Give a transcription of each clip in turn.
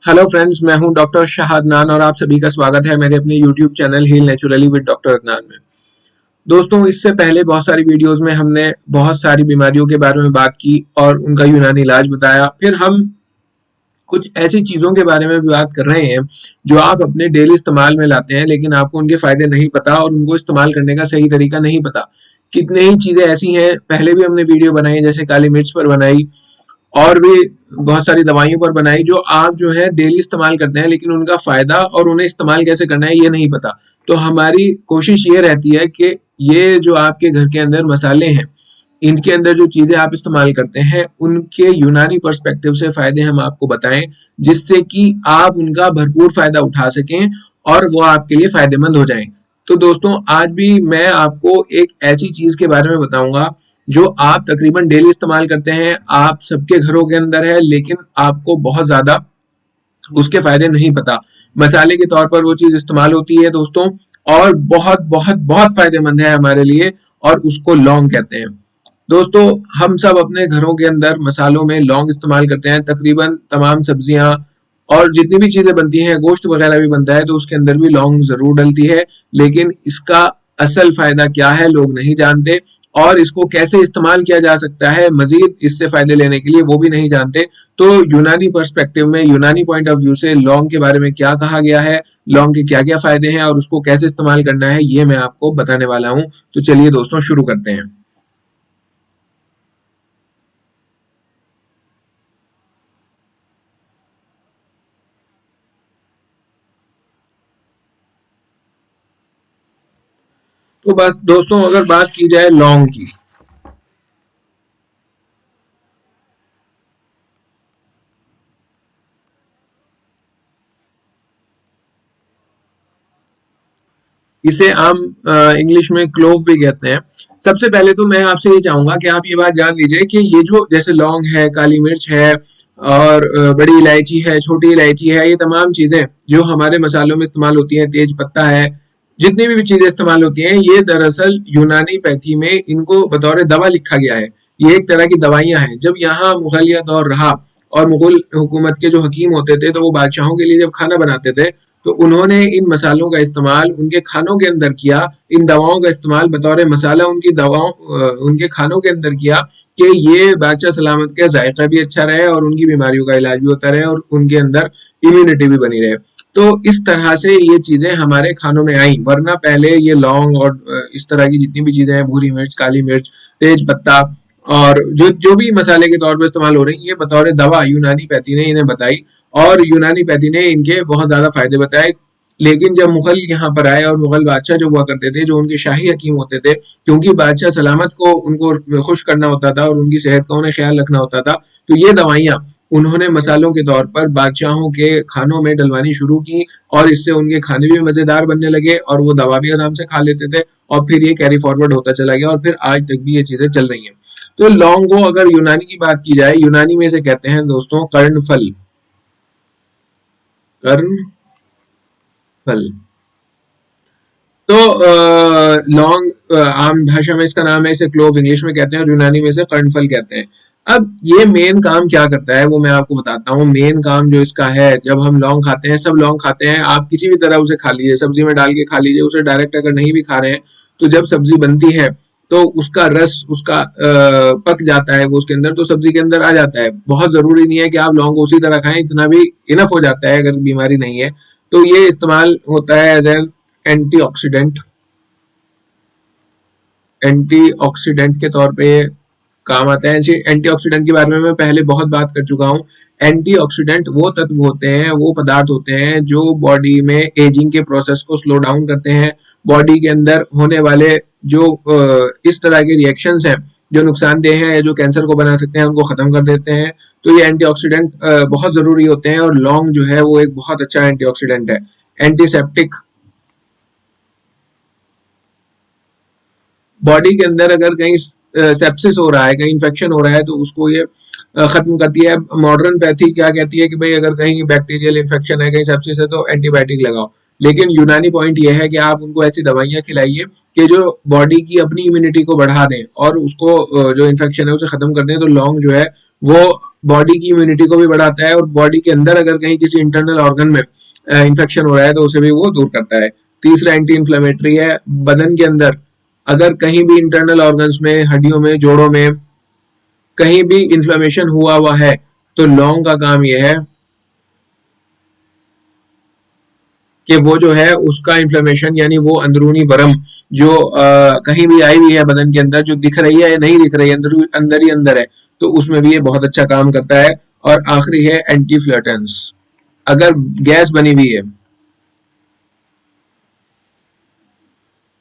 Hello friends, मैं हूं doctor Shah Adnan और आप सभी का स्वागत है मेरे अपने YouTube channel heal naturally with doctor Adnan में। दोस्तों, इससे पहले बहुत सारी वीडियोस में हमने बहुत सारी बीमारियों के बारे में बात की और उनका यूनानी इलाज बताया। फिर हम कुछ ऐसी चीज़ों के बारे में भी बात कर रहे हैं जो आप अपने डेली इस्तेमाल में लाते हैं, लेकिन आपको उनके फ़ायदे नहीं पता और उनको इस्तेमाल करने का सही तरीका नहीं पता। कितने ही चीज़ें ऐसी हैं, पहले भी हमने वीडियो बनाई, जैसे काली मिर्च पर बनाई और भी बहुत सारी दवाइयों पर बनाई, जो आप जो है डेली इस्तेमाल करते हैं, लेकिन उनका फ़ायदा और उन्हें इस्तेमाल कैसे करना है ये नहीं पता। तो हमारी कोशिश ये रहती है कि ये जो आपके घर के अंदर मसाले हैं, इनके अंदर जो चीज़ें आप इस्तेमाल करते हैं, उनके यूनानी पर्सपेक्टिव से फ़ायदे हम आपको बताएं, जिससे कि आप उनका भरपूर फ़ायदा उठा सकें और वो आपके लिए फ़ायदेमंद हो जाएं। तो दोस्तों, आज भी मैं आपको एक ऐसी चीज़ के बारे में बताऊंगा जो आप तकरीबन डेली इस्तेमाल करते हैं, आप सबके घरों के अंदर है, लेकिन आपको बहुत ज़्यादा उसके फ़ायदे नहीं पता। मसाले के तौर पर वो चीज़ इस्तेमाल होती है दोस्तों, और बहुत बहुत बहुत फ़ायदेमंद है हमारे लिए, और उसको लौंग कहते हैं। दोस्तों, हम सब अपने घरों के अंदर मसालों में लौंग इस्तेमाल करते हैं। तकरीबन तमाम सब्जियां और जितनी भी चीजें बनती हैं, गोश्त वगैरह भी बनता है तो उसके अंदर भी लौंग जरूर डलती है, लेकिन इसका असल फायदा क्या है लोग नहीं जानते, और इसको कैसे इस्तेमाल किया जा सकता है मजीद इससे फायदे लेने के लिए वो भी नहीं जानते। तो यूनानी पर्सपेक्टिव में, यूनानी पॉइंट ऑफ व्यू से लौंग के बारे में क्या कहा गया है, लौंग के क्या क्या फायदे हैं और उसको कैसे इस्तेमाल करना है, ये मैं आपको बताने वाला हूं। तो चलिए दोस्तों, शुरू करते हैं। तो बस दोस्तों, अगर बात की जाए लौंग की, इसे आम इंग्लिश में क्लोव भी कहते हैं। सबसे पहले तो मैं आपसे ये चाहूंगा कि आप ये बात जान लीजिए कि ये जो जैसे लौंग है, काली मिर्च है और बड़ी इलायची है, छोटी इलायची है, ये तमाम चीजें जो हमारे मसालों में इस्तेमाल होती हैं, तेज पत्ता है, जितनी भी चीजें इस्तेमाल होती हैं, ये दरअसल यूनानी पैथी में इनको बतौर दवा लिखा गया है। ये एक तरह की दवाइयां हैं। जब यहाँ मुगलिया दौर रहा और मुगल हुकूमत के जो हकीम होते थे, तो वो बादशाहों के लिए जब खाना बनाते थे, तो उन्होंने इन मसालों का इस्तेमाल उनके खानों के अंदर किया, इन दवाओं का इस्तेमाल बतौर मसाला उनकी दवाओं उनके खानों के अंदर किया, कि ये बादशाह सलामत का जायका भी अच्छा रहे और उनकी बीमारियों का इलाज भी होता रहे और उनके अंदर इम्यूनिटी भी बनी रहे। तो इस तरह से ये चीजें हमारे खानों में आई, वरना पहले ये लौंग और इस तरह की जितनी भी चीजें हैं, भूरी मिर्च, काली मिर्च, तेज पत्ता और जो जो भी मसाले के तौर पर इस्तेमाल हो रही है, ये बतौर दवा यूनानी पैथी ने इन्हें बताई और यूनानी पैथी ने इनके बहुत ज्यादा फायदे बताए। लेकिन जब मुगल यहाँ पर आए और मुगल बादशाह जो हुआ करते थे, जो उनके शाही हकीम होते थे, क्योंकि बादशाह सलामत को उनको खुश करना होता था और उनकी सेहत का उन्हें ख्याल रखना होता था, तो ये दवाइयाँ उन्होंने मसालों के तौर पर बादशाहों के खानों में डलवानी शुरू की, और इससे उनके खाने भी मजेदार बनने लगे और वो दवा भी आराम से खा लेते थे, और फिर ये कैरी फॉरवर्ड होता चला गया और फिर आज तक भी ये चीजें चल रही हैं। तो लौंग को अगर यूनानी की बात की जाए, यूनानी में इसे कहते हैं दोस्तों कर्णफल। कर्णफल। तो लौंग आम भाषा में इसका नाम है, इसे क्लोव इंग्लिश में कहते हैं और यूनानी में इसे कर्णफल कहते हैं। अब ये मेन काम क्या करता है वो मैं आपको बताता हूँ। मेन काम जो इसका है, जब हम लौंग खाते हैं, सब लौंग खाते हैं, आप किसी भी तरह उसे खा लीजिए, सब्जी में डाल के खा लीजिए, उसे डायरेक्ट अगर नहीं भी खा रहे हैं, तो जब सब्जी बनती है तो उसका रस उसका पक जाता है, वो उसके अंदर तो सब्जी के अंदर आ जाता है। बहुत जरूरी नहीं है कि आप लौंग को उसी तरह खाएं, इतना भी इनफ हो जाता है अगर बीमारी नहीं है। तो ये इस्तेमाल होता है एज एन एंटीऑक्सीडेंट। एंटीऑक्सीडेंट के तौर पे काम आता है। एंटीऑक्सीडेंट के बारे में मैं पहले बहुत बात कर चुका हूँ। एंटीऑक्सीडेंट वो तत्व होते हैं, वो पदार्थ होते हैं जो बॉडी में एजिंग के प्रोसेस को स्लो डाउन करते हैं, बॉडी के अंदर होने वाले जो इस तरह के रिएक्शंस हैं जो नुकसानदेह हैं, जो कैंसर को बना सकते हैं, उनको खत्म कर देते हैं। तो ये एंटीऑक्सीडेंट बहुत जरूरी होते हैं, और लौंग जो है वो एक बहुत अच्छा एंटीऑक्सीडेंट है। एंटीसेप्टिक, बॉडी के अंदर अगर कहीं सेप्सिस हो रहा है, कहीं इन्फेक्शन हो रहा है, तो उसको ये खत्म करती है। मॉडर्न पैथी क्या कहती है कि भाई अगर कहीं बैक्टीरियल इन्फेक्शन है, कहीं सेप्सिस है, तो एंटीबायोटिक लगाओ। लेकिन यूनानी पॉइंट ये है कि आप उनको ऐसी दवाइयाँ खिलाइए कि जो बॉडी की अपनी इम्यूनिटी को बढ़ा दें और उसको जो इन्फेक्शन है उसे खत्म कर दें। तो लौंग जो है वो बॉडी की इम्यूनिटी को भी बढ़ाता है और बॉडी के अंदर अगर कहीं किसी इंटरनल ऑर्गन में इंफेक्शन हो रहा है तो उसे भी वो दूर करता है। तीसरा एंटी इन्फ्लेमेटरी है। बदन के अंदर अगर कहीं भी इंटरनल ऑर्गन्स में, हड्डियों में, जोड़ों में कहीं भी इन्फ्लेमेशन हुआ है तो लौंग का काम यह है कि वो जो है उसका इन्फ्लेमेशन यानी वो अंदरूनी वर्म जो कहीं भी आई हुई है बदन के अंदर, जो दिख रही है या नहीं दिख रही है, अंदर ही अंदर है, तो उसमें भी ये बहुत अच्छा काम करता है। और आखिरी है एंटी फ्लैटेंस। अगर गैस बनी हुई है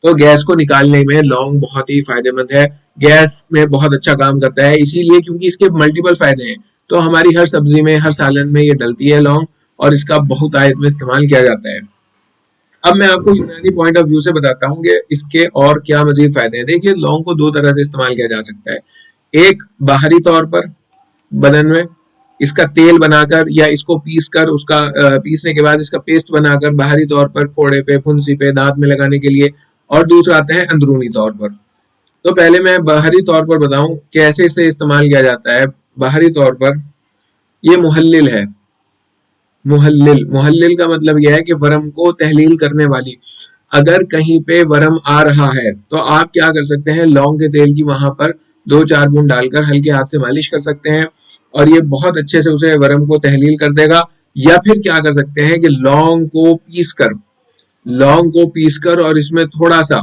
तो गैस को निकालने में लौंग बहुत ही फायदेमंद है। गैस में बहुत अच्छा काम करता है, इसीलिए क्योंकि इसके मल्टीपल फायदे हैं, तो हमारी हर सब्जी में, हर सालन में ये डलती है लौंग, और इसका बहुत आयत में इस्तेमाल किया जाता है। अब मैं आपको यूनानी पॉइंट ऑफ व्यू से बताता हूँ कि इसके और क्या मजीद फायदे हैं। देखिए, लौंग को दो तरह से इस्तेमाल किया जा सकता है। एक बाहरी तौर पर बदन में इसका तेल बनाकर या इसको पीस कर, उसका पीसने के बाद इसका पेस्ट बनाकर बाहरी तौर पर फोड़े पे, फुंसी पे, दांत में लगाने के लिए। और दूसरा आता है अंदरूनी तौर पर। तो पहले मैं बाहरी तौर पर बताऊं कैसे इसे इस्तेमाल किया जाता है। बाहरी तौर पर ये मुहल्लिल है। मुहल्लिल, मुहल्लिल का मतलब यह है कि वर्म को तहलील करने वाली। अगर कहीं पे वर्म आ रहा है तो आप क्या कर सकते हैं, लौंग के तेल की वहां पर 2-4 बूंद डालकर हल्के हाथ से मालिश कर सकते हैं और ये बहुत अच्छे से उसे वर्म को तहलील कर देगा। या फिर क्या कर सकते हैं कि लौंग को पीस कर और इसमें थोड़ा सा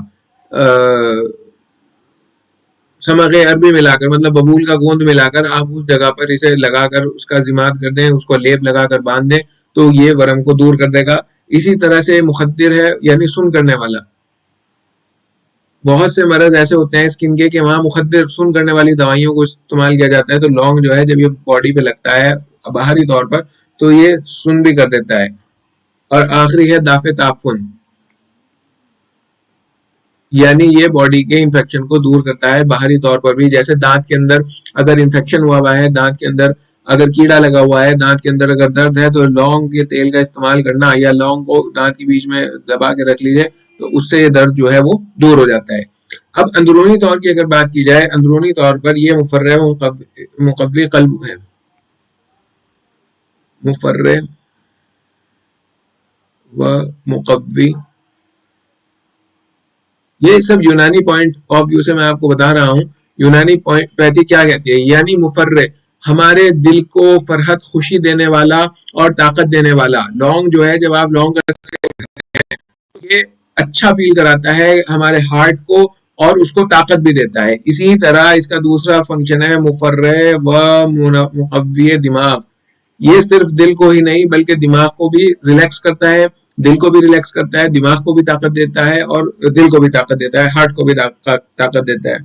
समग अरबी मिलाकर, मतलब बबूल का गोंद मिलाकर आप उस जगह पर इसे लगाकर उसका जिमात कर दें, उसको लेप लगाकर बांध दें, तो ये वर्म को दूर कर देगा। इसी तरह से मुखद्दिर है यानी सुन करने वाला। बहुत से मर्ज ऐसे होते हैं स्किन के कि वहां मुखद्दिर, सुन करने वाली दवाइयों को इस्तेमाल किया जाता है, तो लौंग जो है जब ये बॉडी पे लगता है बाहरी तौर पर तो ये सुन भी कर देता है। और आखिरी है दाफे ताफुन, यानी ये बॉडी के इंफेक्शन को दूर करता है बाहरी तौर पर भी। जैसे दांत के अंदर अगर इंफेक्शन हुआ है, दांत के अंदर अगर कीड़ा लगा हुआ है, दांत के अंदर अगर दर्द है, तो लौंग के तेल का इस्तेमाल करना या लौंग को दांत के बीच में दबा के रख लीजिए, तो उससे ये दर्द जो है वो दूर हो जाता है। अब अंदरूनी तौर की अगर बात की जाए, अंदरूनी तौर पर ये मुफर्रे मुकव्वी कल्ब है। मुफर्रे व मुकव्वी, ये सब यूनानी पॉइंट ऑफ व्यू से मैं आपको बता रहा हूँ। यूनानी पॉइंट पैथी क्या कहती है, यानी मुफर्रे, हमारे दिल को फरहत, खुशी देने वाला और ताकत देने वाला। लौंग जो है, जब आप लौंग का ये अच्छा फील कराता है हमारे हार्ट को और उसको ताकत भी देता है। इसी तरह इसका दूसरा फंक्शन है मुफर्रे व मुकव्वी दिमाग। ये सिर्फ दिल को ही नहीं बल्कि दिमाग को भी रिलैक्स करता है, दिल को भी रिलैक्स करता है, दिमाग को भी ताकत देता है और दिल को भी ताकत देता है, हार्ट को भी ताकत देता है।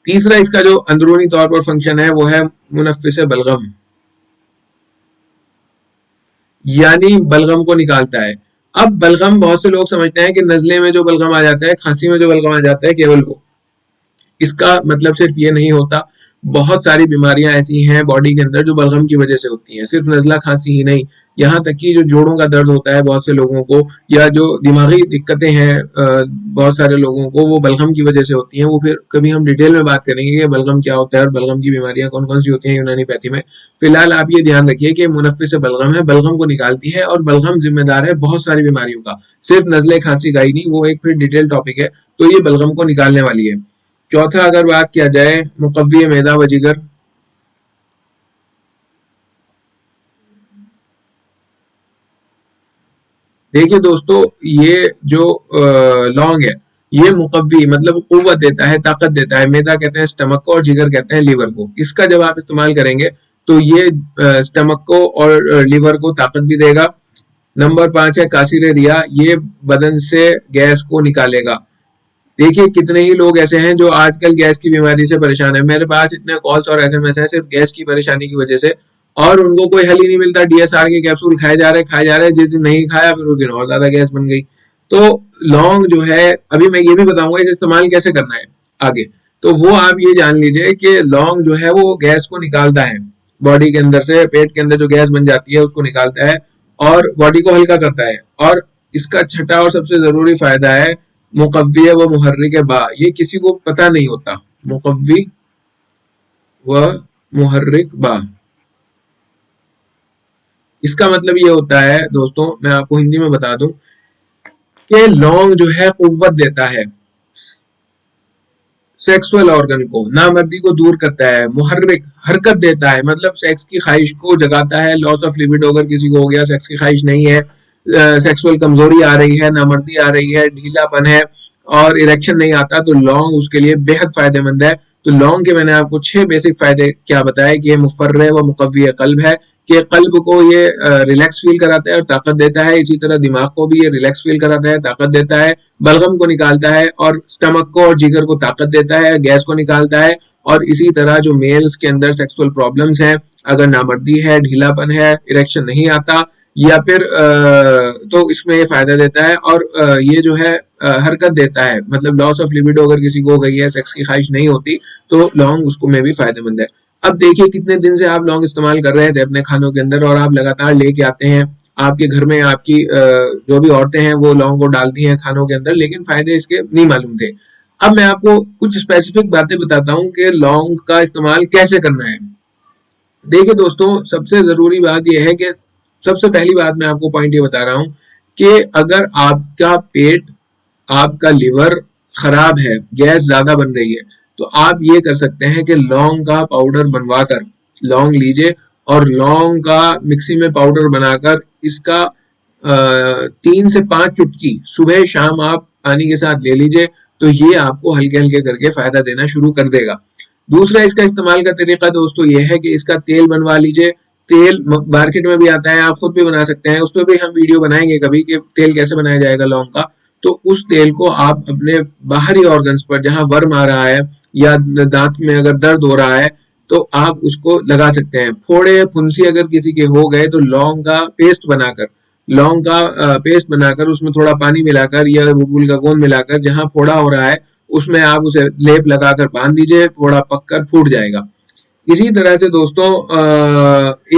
तीसरा इसका जो अंदरूनी तौर पर फंक्शन है वो है मुनफ्फिस बलगम, यानी बलगम को निकालता है। अब बलगम, बहुत से लोग समझते हैं कि नजले में जो बलगम आ जाता है, खांसी में जो बलगम आ जाता है, केवल वो। इसका मतलब सिर्फ ये नहीं होता। बहुत सारी बीमारियां ऐसी हैं बॉडी के अंदर जो बलगम की वजह से होती हैं, सिर्फ नजला खांसी ही नहीं, यहाँ तक कि जो जोड़ों का दर्द होता है बहुत से लोगों को, या जो दिमागी दिक्कतें हैं बहुत सारे लोगों को, वो बलगम की वजह से होती हैं। वो फिर कभी हम डिटेल में बात करेंगे कि बलगम क्या होता है और बलगम की बीमारियां कौन कौन सी होती हैं यूनानी पैथी में। फिलहाल आप ये ध्यान रखिए कि मुनफ्फिस बलगम है, बलगम को निकालती है और बलगम जिम्मेदार है बहुत सारी बीमारियों का, सिर्फ नजले खांसी का ही नहीं, वो एक फिर डिटेल टॉपिक है। तो ये बलगम को निकालने वाली है। चौथा अगर बात किया जाए मुकव्वी मैदा व जिगर, देखिए दोस्तों, ये जो लौंग है ये मुकव्वी मतलब कुव्वत देता है, ताकत देता है। मैदा कहते हैं स्टमक को और जिगर कहते हैं लीवर को। इसका जब आप इस्तेमाल करेंगे तो ये स्टमक को और लीवर को ताकत भी देगा। नंबर 5 है कासिर रिया, ये बदन से गैस को निकालेगा। देखिए कितने ही लोग ऐसे हैं जो आजकल गैस की बीमारी से परेशान है। मेरे पास इतने कॉल्स और एसएमएस हैं सिर्फ गैस की परेशानी की वजह से, और उनको कोई हल ही नहीं मिलता। डीएसआर के कैप्सूल खाए जा रहे, जिस दिन नहीं खाया फिर उस दिन और ज्यादा गैस बन गई। तो लौंग जो है, अभी मैं ये भी बताऊंगा इसे इस्तेमाल कैसे करना है आगे, तो वो आप ये जान लीजिए कि लौंग जो है वो गैस को निकालता है बॉडी के अंदर से, पेट के अंदर जो गैस बन जाती है उसको निकालता है और बॉडी को हल्का करता है। और इसका छठा और सबसे जरूरी फायदा है मुकव्वी व मुहर्रिक बा, ये किसी को पता नहीं होता। मुकव्वी व मुहर्रिक बा। इसका मतलब ये होता है दोस्तों, मैं आपको हिंदी में बता दूं कि लौंग जो है कुव्वत देता है सेक्सुअल ऑर्गन को, नामर्दी को दूर करता है। मुहर्रिक हरकत देता है, मतलब सेक्स की ख्वाहिश को जगाता है। लॉस ऑफ लिबिडो अगर किसी को हो गया, सेक्स की ख्वाहिश नहीं है, सेक्सुअल कमजोरी आ रही है, नामर्दी आ रही है, ढीलापन है और इरेक्शन नहीं आता, तो लौंग उसके लिए बेहद फायदेमंद है। तो लौंग के मैंने आपको 6 बेसिक फायदे क्या बताए कि ये मुफर्रे व मुकव्वी कल्ब है, कि कल्ब को ये रिलैक्स फील कराता है और ताकत देता है। इसी तरह दिमाग को भी ये रिलैक्स फील कराता है, ताकत देता है। बलगम को निकालता है और स्टमक को और जिगर को ताकत देता है, गैस को निकालता है। और इसी तरह जो मेल्स के अंदर सेक्सुअल प्रॉब्लम्स हैं, अगर नामर्दी है, ढीलापन है, इरेक्शन नहीं आता या फिर तो इसमें ये फायदा देता है। और ये जो है हरकत देता है, मतलब लॉस ऑफ लिबिडो अगर किसी को हो गई है, सेक्स की ख्वाहिश नहीं होती, तो लौंग उसको में भी फायदेमंद है। अब देखिए कितने दिन से आप लौंग इस्तेमाल कर रहे थे अपने खानों के अंदर और आप लगातार लेके आते हैं, आपके घर में आपकी जो भी औरतें हैं वो लौंग को डालती हैं खानों के अंदर, लेकिन फायदे इसके नहीं मालूम थे। अब मैं आपको कुछ स्पेसिफिक बातें बताता हूँ कि लौंग का इस्तेमाल कैसे करना है। देखिए दोस्तों, सबसे जरूरी बात यह है कि सबसे पहली बात मैं आपको पॉइंट ये बता रहा हूँ कि अगर आपका पेट, आपका लिवर खराब है, गैस ज्यादा बन रही है, तो आप ये कर सकते हैं कि लौंग का पाउडर बनवा कर लौंग लीजिए और लौंग का मिक्सी में पाउडर बनाकर इसका 3 से 5 चुटकी सुबह शाम आप पानी के साथ ले लीजिए, तो ये आपको हल्के हल्के करके फायदा देना शुरू कर देगा। दूसरा इसका इस्तेमाल का तरीका दोस्तों ये है कि इसका तेल बनवा लीजिए। तेल मार्केट में भी आता है, आप खुद भी बना सकते हैं, उस पर भी हम वीडियो बनाएंगे कभी कि तेल कैसे बनाया जाएगा लौंग का। तो उस तेल को आप अपने बाहरी ऑर्गन्स पर, जहां वर्म आ रहा है या दांत में अगर दर्द हो रहा है, तो आप उसको लगा सकते हैं। फोड़े फुंसी अगर किसी के हो गए, तो लौंग का पेस्ट बनाकर, लौंग का पेस्ट बनाकर उसमें थोड़ा पानी मिलाकर या बबूल का गोंद मिलाकर जहां फोड़ा हो रहा है उसमें आप उसे लेप लगाकर बांध दीजिए, थोड़ा पककर फूट जाएगा। इसी तरह से दोस्तों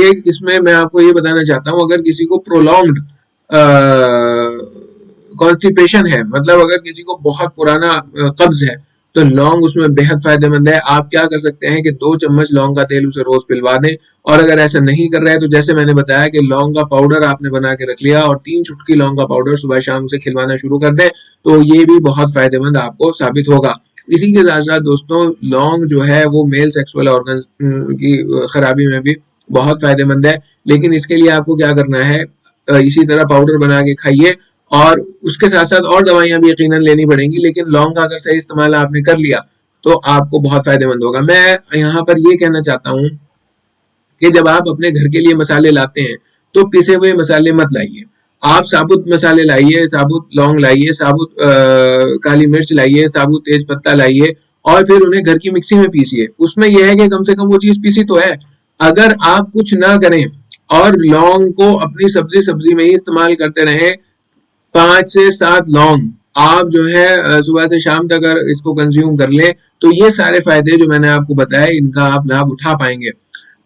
एक इसमें मैं आपको ये बताना चाहता हूँ, अगर किसी को प्रोलॉन्ग्ड कॉन्स्टिपेशन है, मतलब अगर किसी को बहुत पुराना कब्ज है, तो लौंग उसमें बेहद फायदेमंद है। आप क्या कर सकते हैं कि 2 चम्मच लौंग का तेल उसे रोज पिलवा दें। और अगर ऐसा नहीं कर रहे हैं तो जैसे मैंने बताया कि लौंग का पाउडर आपने बना के रख लिया और 3 चुटकी लौंग का पाउडर सुबह शाम उसे खिलवाना शुरू कर दें, तो ये भी बहुत फायदेमंद आपको साबित होगा। इसी के साथ साथ दोस्तों, लौंग जो है वो मेल सेक्सुअल ऑर्गन की खराबी में भी बहुत फायदेमंद है। लेकिन इसके लिए आपको क्या करना है, इसी तरह पाउडर बना के खाइए और उसके साथ साथ और दवाइयां भी यकीनन लेनी पड़ेंगी, लेकिन लौंग का अगर सही इस्तेमाल आपने कर लिया तो आपको बहुत फायदेमंद होगा। मैं यहाँ पर ये कहना चाहता हूँ कि जब आप अपने घर के लिए मसाले लाते हैं तो पिसे हुए मसाले मत लाइए, आप साबुत मसाले लाइए, साबुत लौंग लाइए, साबुत काली मिर्च लाइए, साबुत तेज पत्ता लाइए और फिर उन्हें घर की मिक्सी में पीसिए। उसमें यह है कि कम से कम वो चीज पीसी तो है। अगर आप कुछ ना करें और लौंग को अपनी सब्जी में ही इस्तेमाल करते रहे, 5 से 7 लौंग आप जो है सुबह से शाम तक अगर इसको कंज्यूम कर ले, तो ये सारे फायदे जो मैंने आपको बताए इनका आप लाभ उठा पाएंगे।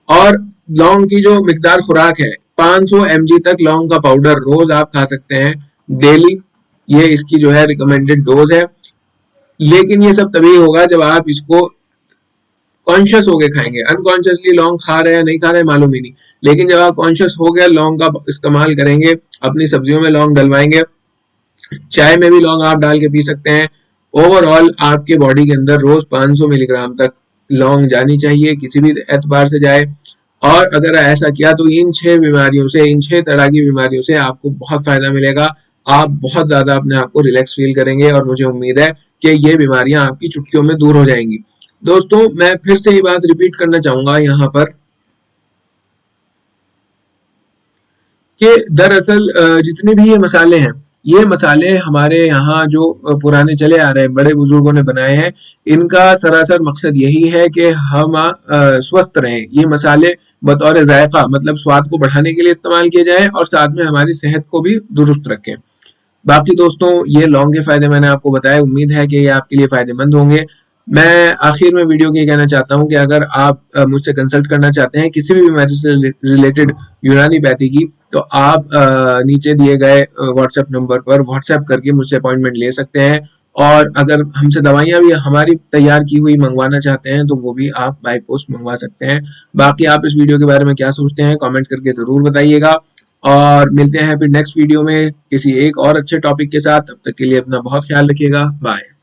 और लौंग की जो मिकदार खुराक है, 500 mg तक लौंग का पाउडर रोज आप खा सकते हैं डेली, ये इसकी जो है रिकमेंडेड डोज है। लेकिन ये सब तभी होगा जब आप इसको कॉन्शियस होके खाएंगे। अनकॉन्शियसली लौंग खा रहे हैं नहीं खा रहे मालूम ही नहीं, लेकिन जब आप कॉन्शियस हो गया, लौंग का इस्तेमाल करेंगे, अपनी सब्जियों में लौंग डलवाएंगे, चाय में भी लौंग आप डाल के पी सकते हैं, ओवरऑल आपके बॉडी के अंदर रोज 500 मिलीग्राम तक लौंग जानी चाहिए, किसी भी एतबार से जाए। और अगर ऐसा किया तो इन 6 बीमारियों से, इन 6 तरह की बीमारियों से आपको बहुत फायदा मिलेगा। आप बहुत ज्यादा अपने आप को रिलैक्स फील करेंगे और मुझे उम्मीद है कि ये बीमारियां आपकी चुटकियों में दूर हो जाएंगी। दोस्तों, मैं फिर से ये बात रिपीट करना चाहूंगा यहाँ पर कि दरअसल जितने भी ये मसाले हैं, ये मसाले हमारे यहाँ जो पुराने चले आ रहे हैं, बड़े बुजुर्गों ने बनाए हैं, इनका सरासर मकसद यही है कि हम स्वस्थ रहें। ये मसाले बतौर जायका, मतलब स्वाद को बढ़ाने के लिए इस्तेमाल किए जाएं और साथ में हमारी सेहत को भी दुरुस्त रखें। बाकी दोस्तों, ये लौंग के फायदे मैंने आपको बताया, उम्मीद है कि ये आपके लिए फायदेमंद होंगे। मैं आखिर में वीडियो के कहना चाहता हूं कि अगर आप मुझसे कंसल्ट करना चाहते हैं किसी भी बीमारी से रिलेटेड यूनानी पैथी की, तो आप नीचे दिए गए व्हाट्सएप नंबर पर व्हाट्सएप करके मुझसे अपॉइंटमेंट ले सकते हैं और अगर हमसे दवाइयां भी हमारी तैयार की हुई मंगवाना चाहते हैं तो वो भी आप बाय पोस्ट मंगवा सकते हैं। बाकी आप इस वीडियो के बारे में क्या सोचते हैं कमेंट करके जरूर बताइएगा, और मिलते हैं फिर नेक्स्ट वीडियो में किसी एक और अच्छे टॉपिक के साथ। तब तक के लिए अपना बहुत ख्याल रखिएगा। बाय।